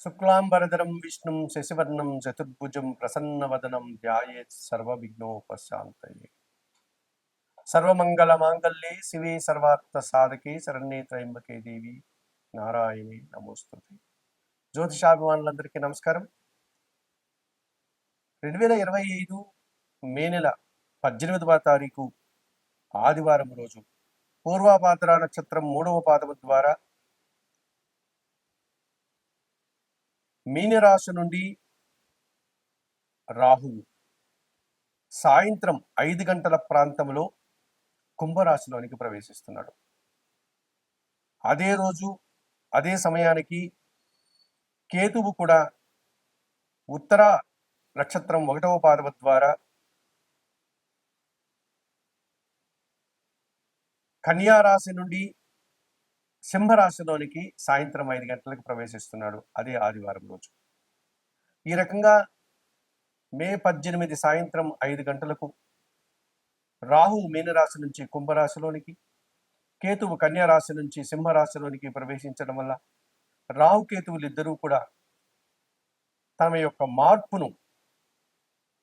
శుక్లాంబరధరం విష్ణుం శశివర్ణం చతుర్భుజం ప్రసన్నవదనం ధ్యాయేత్ సర్వవిఘ్నోపశాంతయే. సర్వమంగళమాంగళ్యే శివే సర్వార్థ సాధకే శరణ్యే త్రయంబకే దేవి నారాయణి నమోస్తుతే. జ్యోతిషాభిమానులందరికీ నమస్కారం. 2025 మే నెల 18వ తారీఖు ఆదివారం రోజు పూర్వాభాద్ర నక్షత్రం 3వ పాదము ద్వారా మీనరాశి నుండి రాహువు సాయంత్రం 5 గంటల ప్రాంతంలో కుంభరాశిలోనికి ప్రవేశిస్తున్నాడు. అదే రోజు అదే సమయానికి కేతువు కూడా ఉత్తర నక్షత్రం 1వ పాదము ద్వారా కన్యా రాశి నుండి సింహరాశిలోనికి సాయంత్రం 5 గంటలకు ప్రవేశిస్తున్నాడు. అదే ఆదివారం రోజు. ఈ రకంగా మే 18 సాయంత్రం 5 గంటలకు రాహువు మీనరాశి నుంచి కుంభరాశిలోనికి, కేతువు కన్యా రాశి నుంచి సింహరాశిలోనికి ప్రవేశించడం వల్ల రాహుకేతువులిద్దరూ కూడా తమ యొక్క మార్పును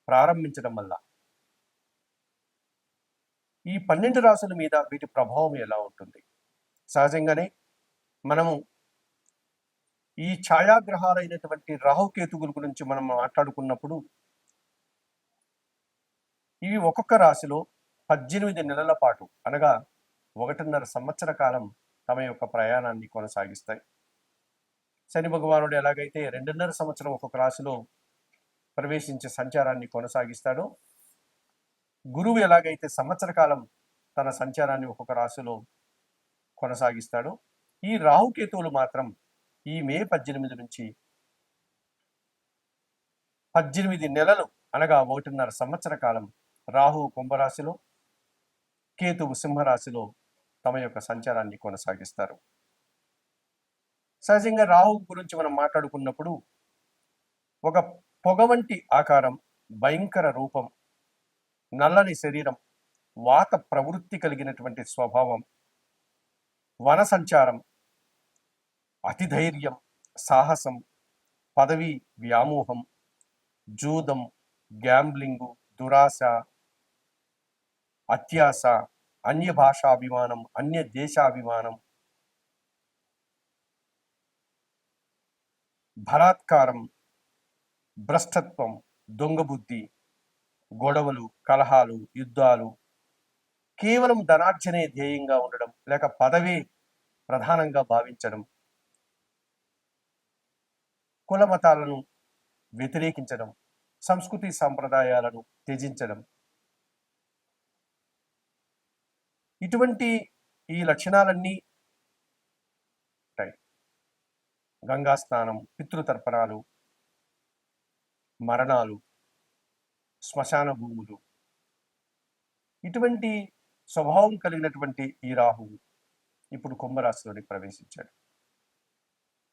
ప్రారంభించడం వల్ల ఈ 12 రాశుల మీద వీటి ప్రభావం ఎలా ఉంటుంది? సహజంగానే మనము ఈ ఛాయాగ్రహాలైనటువంటి రాహుకేతువుల గురించి మనం మాట్లాడుకున్నప్పుడు ఇవి ఒక్కొక్క రాశిలో 18 నెలల పాటు అనగా 1.5 సంవత్సర కాలం తమ యొక్క ప్రయాణాన్ని కొనసాగిస్తాయి. శని భగవానుడు ఎలాగైతే 2.5 సంవత్సరం ఒక్కొక్క రాశిలో ప్రవేశించే సంచారాన్ని కొనసాగిస్తాడో, గురువు ఎలాగైతే సంవత్సర కాలం తన సంచారాన్ని ఒక్కొక్క రాశిలో కొనసాగిస్తాడో, ఈ రాహుకేతువులు మాత్రం ఈ మే 18 నుంచి 18 నెలలు అనగా 1.5 సంవత్సర కాలం రాహువు కుంభరాశిలో, కేతువు సింహరాశిలో తమ యొక్క సంచారాన్ని కొనసాగిస్తారు. సహజంగా రాహువు గురించి మనం మాట్లాడుకున్నప్పుడు ఒక పొగ వంటి ఆకారం, భయంకర రూపం, నల్లని శరీరం, వాత ప్రవృత్తి కలిగినటువంటి స్వభావం, వన సంచారం, అతిధైర్యం, సాహసం, పదవి వ్యామోహం, జూదం, గ్యాంబ్లింగు, దురాశ, అత్యాశ, అన్య భాషాభిమానం, అన్య దేశాభిమానం, బలాత్కారం, భ్రష్టత్వం, దొంగబుద్ధి, గొడవలు, కలహాలు, యుద్ధాలు, కేవలం ధనార్జనే ధ్యేయంగా ఉండడం, లేక పదవే ప్రధానంగా భావించడం, కుల మతాలను వ్యతిరేకించడం, సంస్కృతి సాంప్రదాయాలను త్యజించడం, ఇటువంటి ఈ లక్షణాలన్నీ ఉంటాయి. గంగా స్నానం, పితృతర్పణాలు, మరణాలు, శ్మశాన భూములు, ఇటువంటి స్వభావం కలిగినటువంటి ఈ రాహువు ఇప్పుడు కుంభరాశిలోనికి ప్రవేశించాడు.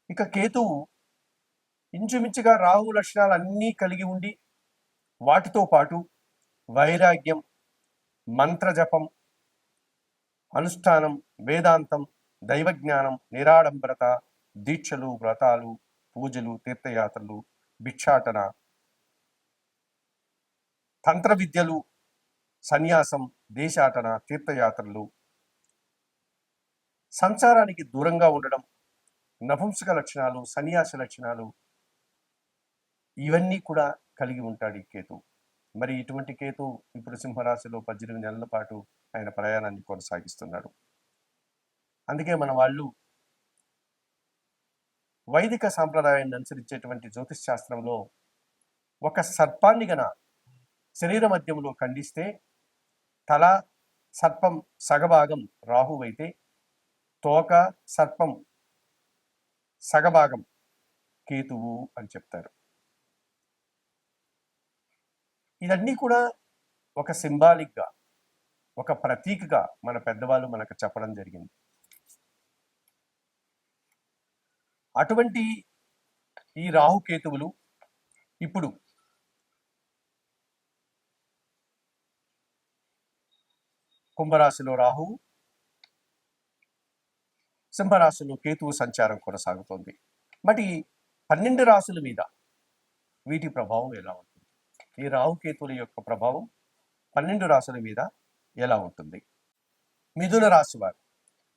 ఇక కేతువు ఇంచుమించుగా రాహు లక్షణాలన్నీ కలిగి ఉండి వాటితో పాటు వైరాగ్యం, మంత్రజపం, అనుష్ఠానం, వేదాంతం, దైవజ్ఞానం, నిరాడంబరత, దీక్షలు, వ్రతాలు, పూజలు, తీర్థయాత్రలు, భిక్షాటన, తంత్ర విద్యలు, సన్యాసం, దేశాటన, తీర్థయాత్రలు, సంసారానికి దూరంగా ఉండడం, నపుంసక లక్షణాలు, సన్యాస లక్షణాలు, ఇవన్నీ కూడా కలిగి ఉంటాడు ఈ కేతు. మరి ఇటువంటి కేతు ఇప్పుడు సింహరాశిలో 18 నెలల పాటు ఆయన ప్రయాణాన్ని కొనసాగిస్తున్నాడు. అందుకే మన వాళ్ళు వైదిక సాంప్రదాయాన్ని అనుసరించేటువంటి జ్యోతిష్ శాస్త్రంలో ఒక సర్పాన్ని గన శరీర మధ్యంలో ఖండిస్తే తల సర్పం సగభాగం రాహువు అయితే, తోక సర్పం సగభాగం కేతువు అని చెప్తారు. ఇదన్నీ కూడా ఒక సింబాలిక్గా, ఒక ప్రతీకగా మన పెద్దవాళ్ళు మనకు చెప్పడం జరిగింది. అటువంటి ఈ రాహుకేతువులు ఇప్పుడు కుంభరాశిలో రాహువు, సింహరాశిలో కేతువు సంచారం కొనసాగుతోంది. మరి 12 రాశుల మీద వీటి ప్రభావం ఎలా ఉంటుంది? ఈ రాహుకేతుల యొక్క ప్రభావం 12 రాశుల మీద ఎలా ఉంటుంది? మిథున రాశి వారు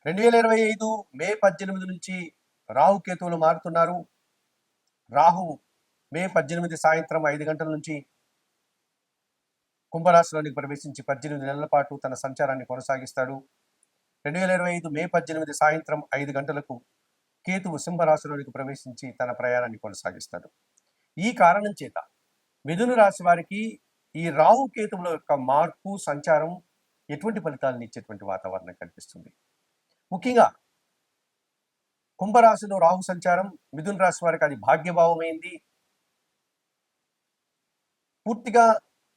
2025 మే 18 నుంచి రాహుకేతువులు మారుతున్నారు. రాహు మే 18 సాయంత్రం 5 గంటల నుంచి కుంభరాశిలోనికి ప్రవేశించి 18 నెలల పాటు తన సంచారాన్ని కొనసాగిస్తాడు. 2025 మే 18 సాయంత్రం 5 గంటలకు కేతువు సింహరాశిలోనికి ప్రవేశించి తన ప్రయాణాన్ని కొనసాగిస్తాడు. ఈ కారణం చేత మిథున రాశి వారికి ఈ రాహు కేతువుల యొక్క మార్పు సంచారం ఎటువంటి ఫలితాలను ఇచ్చేటువంటి వాతావరణం కనిపిస్తుంది. ముఖ్యంగా కుంభరాశిలో రాహు సంచారం మిథున రాశి వారికి అది భాగ్యభావమైంది. పూర్తిగా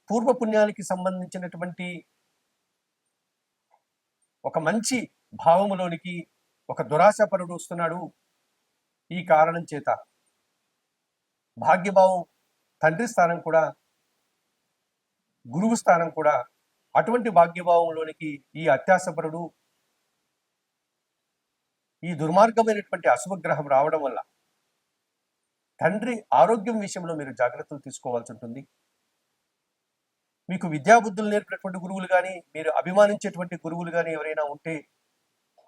పూర్వపుణ్యానికి సంబంధించినటువంటి ఒక మంచి భావములోనికి ఒక దురాశాపరుడు వస్తున్నాడు. ఈ కారణం చేత భాగ్యభావం తండ్రి స్థానం కూడా, గురువు స్థానం కూడా, అటువంటి భాగ్యభావంలోనికి ఈ అత్యాశపరుడు, ఈ దుర్మార్గమైనటువంటి అశుభగ్రహం రావడం వల్ల తండ్రి ఆరోగ్యం విషయంలో మీరు జాగ్రత్తలు తీసుకోవాల్సి ఉంటుంది. మీకు విద్యాబుద్ధులు నేర్పినటువంటి గురువులు కానీ, మీరు అభిమానించేటువంటి గురువులు కానీ ఎవరైనా ఉంటే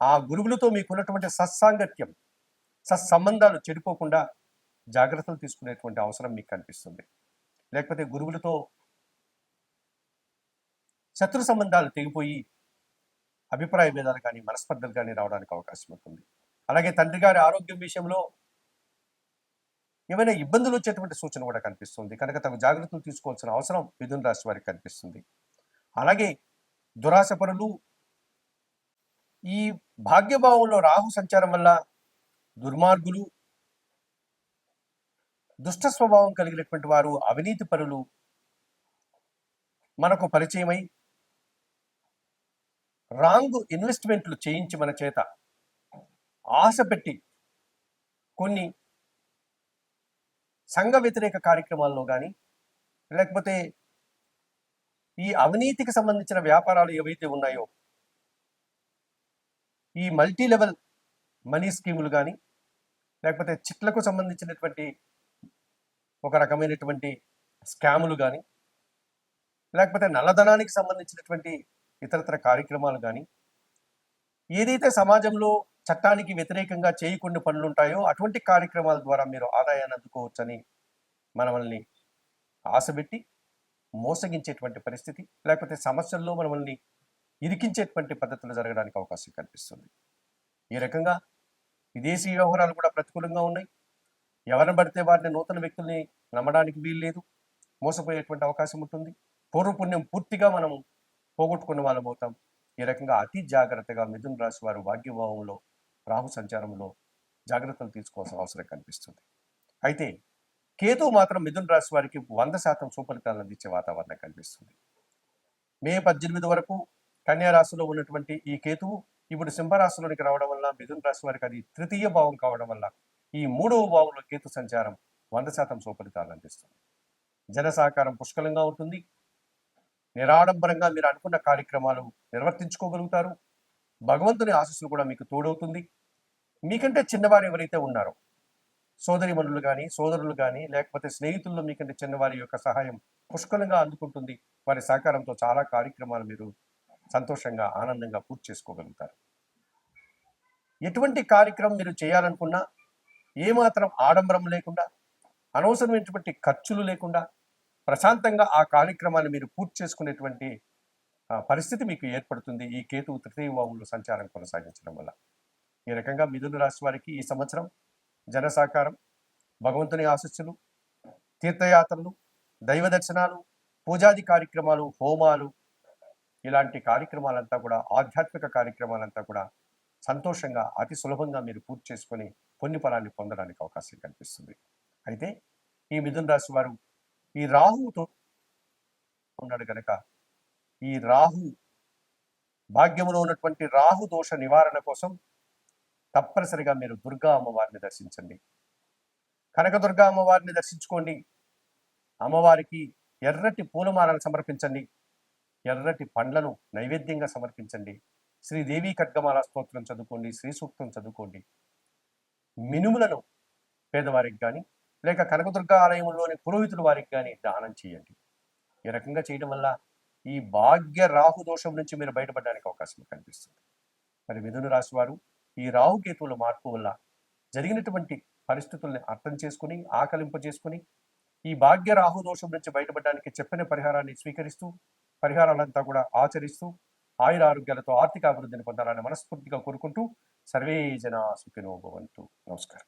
ఆ గురువులతో మీకున్నటువంటి సత్సాంగత్యం, సత్సంబంధాలు చెడిపోకుండా జాగ్రత్తలు తీసుకునేటువంటి అవసరం మీకు కనిపిస్తుంది. లేకపోతే గురువులతో శత్రు సంబంధాలు తెగిపోయి అభిప్రాయ భేదాలు కానీ, మనస్పర్ధలు కానీ రావడానికి అవకాశం ఉంటుంది. అలాగే తండ్రి గారి ఆరోగ్యం విషయంలో ఏమైనా ఇబ్బందులు వచ్చేటువంటి సూచన కూడా కనిపిస్తుంది. కనుక తగు జాగ్రత్తలు తీసుకోవాల్సిన అవసరం మిథున రాశి వారికి కనిపిస్తుంది. అలాగే దురాశపరులు, ఈ భాగ్యభావంలో రాహు సంచారం వల్ల దుర్మార్గులు, దుష్ట స్వభావం కలిగినటువంటి వారు, అవినీతి పరులు మనకు పరిచయమై రాంగ్ ఇన్వెస్ట్మెంట్లు చేయించి మన చేత ఆశ పెట్టి కొన్ని సంఘ వ్యతిరేక కార్యక్రమాల్లో కానీ, లేకపోతే ఈ అవినీతికి సంబంధించిన వ్యాపారాలు ఏవైతే ఉన్నాయో, ఈ మల్టీ లెవెల్ మనీ స్కీములు కానీ, లేకపోతే చిట్లకు సంబంధించినటువంటి ఒక రకమైనటువంటి స్కాములు కానీ, లేకపోతే నల్లధనానికి సంబంధించినటువంటి ఇతరత్ర కార్యక్రమాలు కానీ, ఏదైతే సమాజంలో చట్టానికి వ్యతిరేకంగా చేయకుండా పనులు ఉంటాయో అటువంటి కార్యక్రమాల ద్వారా మీరు ఆదాయాన్ని అందుకోవచ్చని మనల్ని ఆశపెట్టి మోసగించేటువంటి పరిస్థితి, లేకపోతే సమస్యల్లో మనల్ని ఇరికించేటువంటి పద్ధతులు జరగడానికి అవకాశం కనిపిస్తుంది. ఈ రకంగా విదేశీ వ్యవహారాలు కూడా ప్రతికూలంగా ఉన్నాయి. ఎవరిని పడితే వారిని, నూతన వ్యక్తుల్ని నమ్మడానికి వీల్లేదు. మోసపోయేటువంటి అవకాశం ఉంటుంది. పూర్వపుణ్యం పూర్తిగా మనం పోగొట్టుకున్న వాళ్ళం అవుతాం. ఈ రకంగా అతి జాగ్రత్తగా మిథున రాశి వారు భాగ్యభావంలో రాహు సంచారంలో జాగ్రత్తలు తీసుకోవాల్సిన అవసరం కనిపిస్తుంది. అయితే కేతువు మాత్రం మిథున రాశి వారికి 100% సుఫలితాలను అందించే వాతావరణం కనిపిస్తుంది. మే 18 వరకు కన్యా రాశిలో ఉన్నటువంటి ఈ కేతువు ఇప్పుడు సింహరాశిలోనికి రావడం వల్ల మిథున రాశి వారికి అది తృతీయ భావం కావడం వల్ల ఈ 3వ భావంలో కేతు సంచారం 100% సుఫలితాలను అందిస్తుంది. జన సహకారం పుష్కలంగా ఉంటుంది. నిరాడంబరంగా మీరు అనుకున్న కార్యక్రమాలు నిర్వర్తించుకోగలుగుతారు. భగవంతుని ఆశీస్సులు కూడా మీకు తోడవుతుంది. మీకంటే చిన్నవారు ఎవరైతే ఉన్నారో, సోదరిమణులు కానీ, సోదరులు కానీ, లేకపోతే స్నేహితుల్లో మీకంటే చిన్నవారి యొక్క సహాయం పుష్కలంగా అందుకుంటుంది. వారి సహకారంతో చాలా కార్యక్రమాలు మీరు సంతోషంగా, ఆనందంగా పూర్తి చేసుకోగలుగుతారు. ఎటువంటి కార్యక్రమం మీరు చేయాలనుకున్నా ఏమాత్రం ఆడంబరం లేకుండా, అనవసరమైనటువంటి ఖర్చులు లేకుండా ప్రశాంతంగా ఆ కార్యక్రమాన్ని మీరు పూర్తి చేసుకునేటువంటి పరిస్థితి మీకు ఏర్పడుతుంది ఈ కేతువు తృతీయ భావంలో సంచారం కొనసాగించడం వల్ల. ఈ రకంగా మిథున రాశి వారికి ఈ సంవత్సరం జన సహకారం, భగవంతుని ఆశీస్సులు, తీర్థయాత్రలు, దైవ దర్శనాలు, పూజాది కార్యక్రమాలు, హోమాలు, ఇలాంటి కార్యక్రమాలంతా కూడా, ఆధ్యాత్మిక కార్యక్రమాలంతా కూడా సంతోషంగా, అతి సులభంగా మీరు పూర్తి చేసుకొని పుణ్య ఫలాన్ని పొందడానికి అవకాశం కనిపిస్తుంది. అయితే ఈ మిథున రాశి వారు ఈ రాహుతో ఉన్నాడు కనుక ఈ రాహు భాగ్యంలో ఉన్నటువంటి రాహు దోష నివారణ కోసం తప్పనిసరిగా మీరు దుర్గా అమ్మవారిని దర్శించండి. కనకదుర్గా అమ్మవారిని దర్శించుకోండి. అమ్మవారికి ఎర్రటి పూలమాలను సమర్పించండి. ఎర్రటి పండ్లను నైవేద్యంగా సమర్పించండి. శ్రీదేవి ఖడ్గమాల స్తోత్రం చదువుకోండి. శ్రీ సూక్తం చదువుకోండి. మినుములను పేదవారికి కానీ లేక కనకదుర్గ ఆలయంలోని పురోహితుల వారికి కానీ దానం చేయండి. ఈ రకంగా చేయడం వల్ల ఈ భాగ్య రాహు దోషం నుంచి మీరు బయటపడడానికి అవకాశం కనిపిస్తుంది. మరి మిథున రాశి వారు ఈ రాహుకేతువుల మార్పు వల్ల జరిగినటువంటి పరిస్థితుల్ని అర్థం చేసుకుని ఆకలింపజేసుకుని ఈ భాగ్య రాహు దోషం నుంచి బయటపడడానికి చెప్పిన పరిహారాన్ని స్వీకరిస్తూ పరిహారాలంతా కూడా ఆచరిస్తూ ఆయుర ఆరోగ్యాలతో ఆర్థిక అభివృద్ధిని పొందాలని మనస్ఫూర్తిగా కోరుకుంటూ సర్వే జనా సుఖినో భవంతు. నమస్కారం.